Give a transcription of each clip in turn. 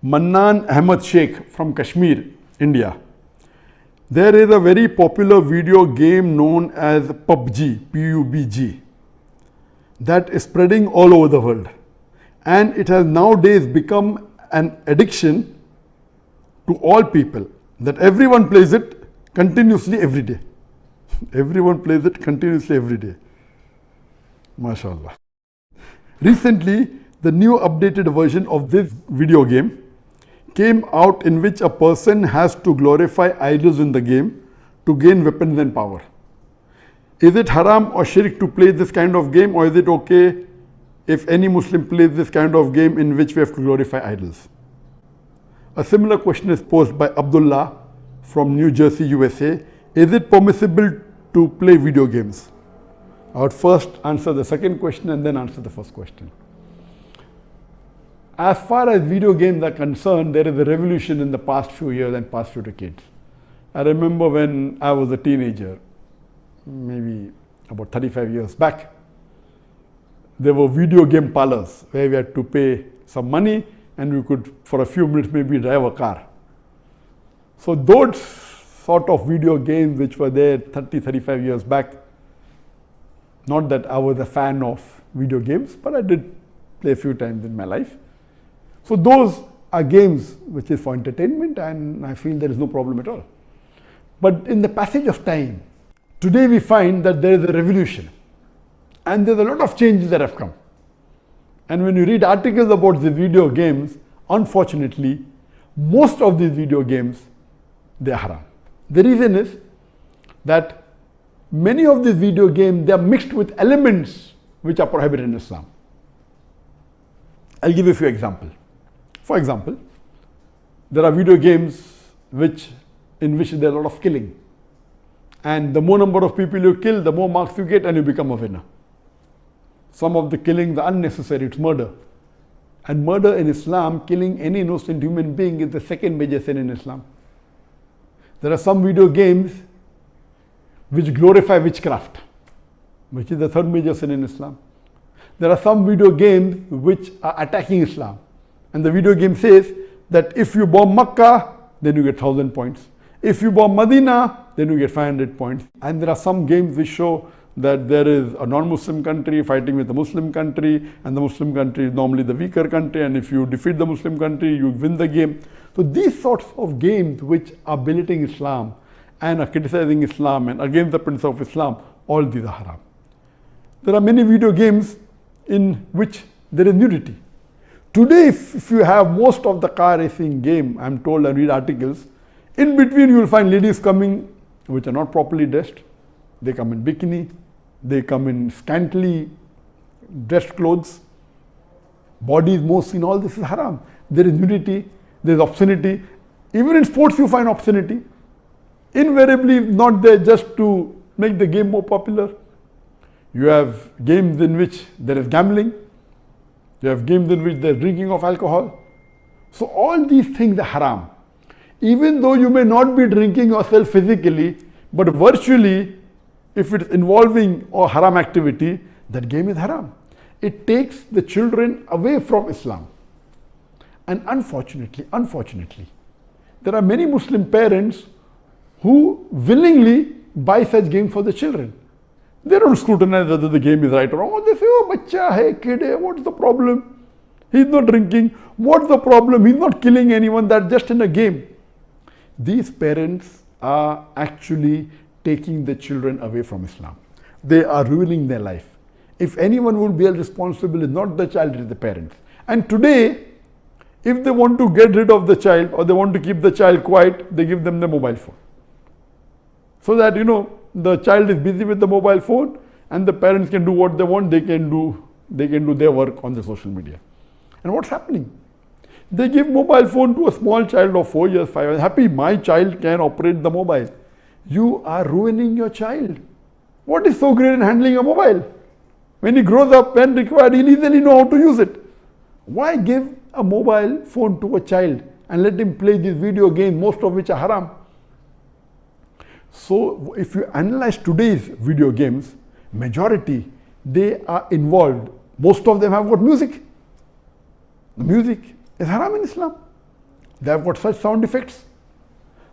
Mannan Ahmed Sheikh from Kashmir, India. There is a very popular video game known as PUBG, P-U-B-G, that is spreading all over the world. And it has nowadays become an addiction to all people, that everyone plays it continuously every day. Everyone plays it continuously every day. MashaAllah. Recently, the new updated version of this video game came out, in which a person has to glorify idols in the game to gain weapons and power. Is it haram or shirk to play this kind of game, or is it okay if any Muslim plays this kind of game in which we have to glorify idols? A similar question is posed by Abdullah from New Jersey, USA. Is it permissible to play video games? I would first answer the second question and then answer the first question. As far as video games are concerned, there is a revolution in the past few years and past few decades. I remember when I was a teenager, maybe about 35 years back, there were video game parlors where we had to pay some money and we could, for a few minutes, maybe drive a car. So those sort of video games which were there 30, 35 years back, not that I was a fan of video games, but I did play a few times in my life. So those are games which is for entertainment, and I feel there is no problem at all. But in the passage of time, today we find that there is a revolution and there's a lot of changes that have come. And when you read articles about the video games, unfortunately, most of these video games, they are haram. The reason is that many of these video games, they are mixed with elements which are prohibited in Islam. I'll give you a few examples. For example, there are video games in which there is a lot of killing. And the more number of people you kill, the more marks you get and you become a winner. Some of the killings are unnecessary, it's murder. And murder in Islam, killing any innocent human being, is the second major sin in Islam. There are some video games which glorify witchcraft, which is the third major sin in Islam. There are some video games which are attacking Islam. And the video game says that if you bomb Makkah, then you get 1,000 points. If you bomb Medina, then you get 500 points. And there are some games which show that there is a non-Muslim country fighting with a Muslim country, and the Muslim country is normally the weaker country, and if you defeat the Muslim country, you win the game. So these sorts of games which are belittling Islam and are criticizing Islam and against the principle of Islam, all these are haram. There are many video games in which there is nudity. Today, if you have most of the car racing game, I'm told, I read articles, in between you will find ladies coming which are not properly dressed. They come in bikini, they come in scantily dressed clothes, bodies more seen, all this is haram. There is nudity, there is obscenity. Even in sports you find obscenity. Invariably not there just to make the game more popular. You have games in which there is gambling. You have games in which there is drinking of alcohol. So all these things are haram. Even though you may not be drinking yourself physically, but virtually, if it's involving a haram activity, that game is haram. It takes the children away from Islam. And unfortunately, there are many Muslim parents who willingly buy such games for the children. They don't scrutinize whether the game is right or wrong. They say, oh, bacha hai, kid hai, what's the problem? He's not drinking. What's the problem? He's not killing anyone. That's just in a game. These parents are actually taking the children away from Islam. They are ruining their life. If anyone will be held responsible, it's not the child, it's the parents. And today, if they want to get rid of the child or they want to keep the child quiet, they give them the mobile phone. So that, the child is busy with the mobile phone and the parents can do what they want, they can do their work on the social media. And what's happening? They give mobile phone to a small child of 4 years, 5 years. Happy, my child can operate the mobile. You are ruining your child. What is so great in handling a mobile? When he grows up when required, he'll easily know how to use it. Why give a mobile phone to a child and let him play these video games, most of which are haram? So if you analyze today's video games, majority, they are involved. Most of them have got music. The music is haram in Islam. They have got such sound effects.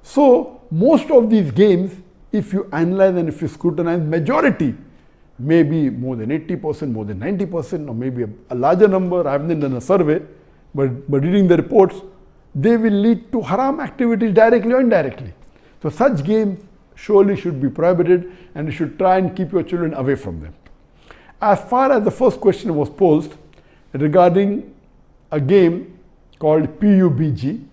So most of these games, if you analyze and if you scrutinize, majority, maybe more than 80%, more than 90%, or maybe a larger number, I haven't done a survey, but reading the reports, they will lead to haram activities directly or indirectly. So such games surely should be prohibited, and you should try and keep your children away from them. As far as the first question was posed regarding a game called PUBG,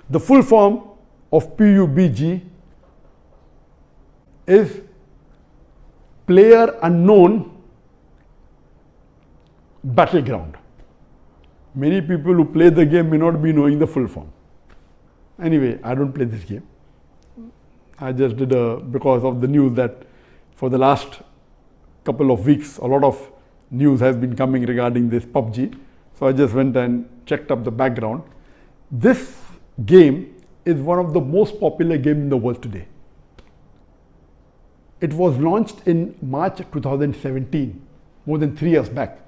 the full form of PUBG is Player Unknown Battleground. Many people who play the game may not be knowing the full form. Anyway, I don't play this game. I just did because of the news that for the last couple of weeks, a lot of news has been coming regarding this PUBG. So I just went and checked up the background. This game is one of the most popular games in the world today. It was launched in March 2017, more than 3 years back,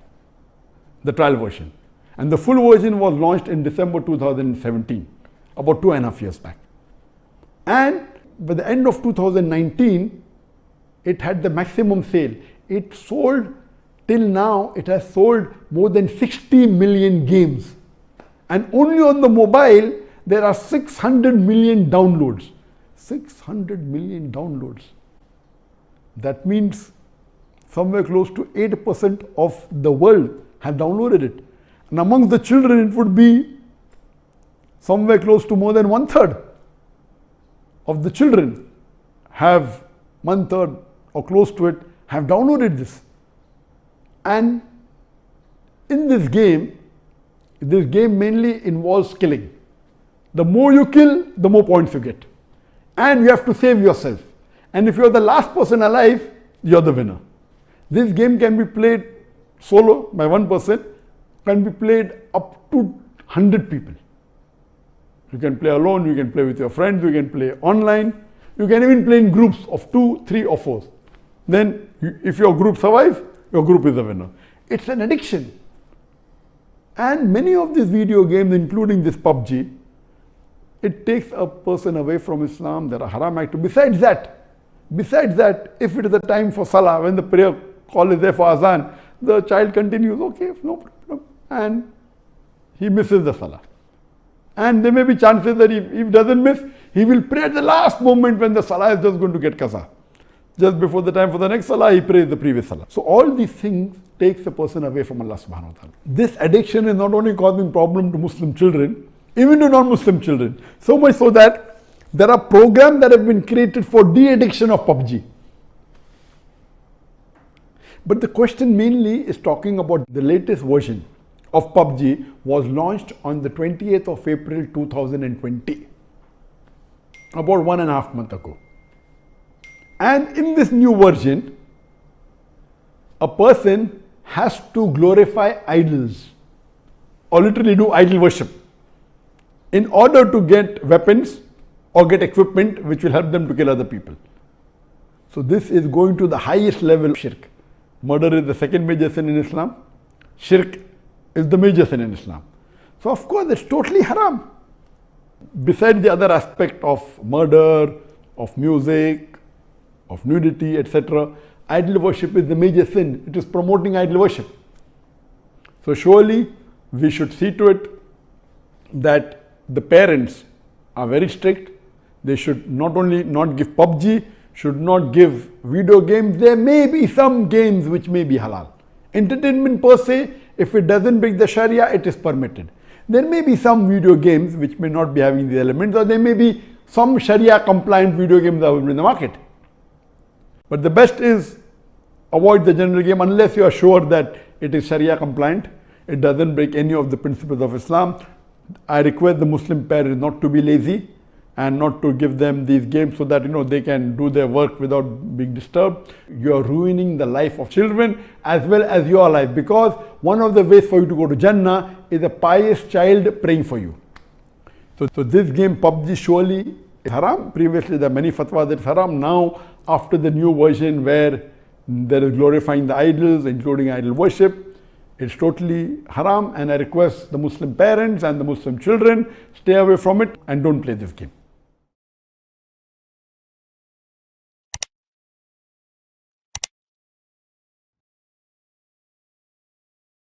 the trial version. And the full version was launched in December 2017, about 2.5 years back. And by the end of 2019, it had the maximum sale. It sold, till now, it has sold more than 60 million games. And only on the mobile, there are 600 million downloads. 600 million downloads. That means somewhere close to 8% of the world have downloaded it. And amongst the children, it would be somewhere close to more than 1/3 of the children have 1/3 or close to it have downloaded this. And in this game mainly involves killing. The more you kill, the more points you get. And you have to save yourself. And if you're the last person alive, you're the winner. This game can be played solo by one person, can be played up to 100 people. You can play alone, you can play with your friends, you can play online, you can even play in groups of 2, 3 or 4. Then if your group survives, your group is the winner. It's an addiction. And many of these video games, including this PUBG, it takes a person away from Islam. There are haram activities. Besides that, if it is the time for Salah, when the prayer call is there for Azan, the child continues, okay, no problem, and he misses the Salah. And there may be chances that if he doesn't miss, he will pray at the last moment when the Salah is just going to get qaza. Just before the time for the next Salah, he prays the previous Salah. So all these things takes a person away from Allah subhanahu wa ta'ala. This addiction is not only causing problem to Muslim children, even to non-Muslim children. So much so that there are programs that have been created for de-addiction of PUBG. But the question mainly is talking about the latest version of PUBG was launched on the 28th of April 2020, about 1.5 months ago. And in this new version, a person has to glorify idols or literally do idol worship in order to get weapons or get equipment which will help them to kill other people. So this is going to the highest level of shirk. Murder is the second major sin in Islam. Shirk is the major sin in Islam. So of course it's totally haram. Besides the other aspect of murder, of music, of nudity, etc., idol worship is the major sin. It is promoting idol worship. So surely we should see to it that the parents are very strict. They should not only not give PUBG, should not give video games. There may be some games which may be halal. Entertainment per se, if it doesn't break the Sharia, it is permitted. There may be some video games which may not be having the elements, or there may be some Sharia compliant video games that will be in the market. But the best is avoid the general game unless you are sure that it is Sharia compliant. It doesn't break any of the principles of Islam. I request the Muslim parents not to be lazy and not to give them these games so that they can do their work without being disturbed. You are ruining the life of children as well as your life, because one of the ways for you to go to Jannah is a pious child praying for you. So this game PUBG surely is haram. Previously there are many fatwas that it's haram. Now after the new version where there is glorifying the idols, including idol worship, It's totally haram, and I request the Muslim parents and the Muslim children, stay away from it and don't play this game.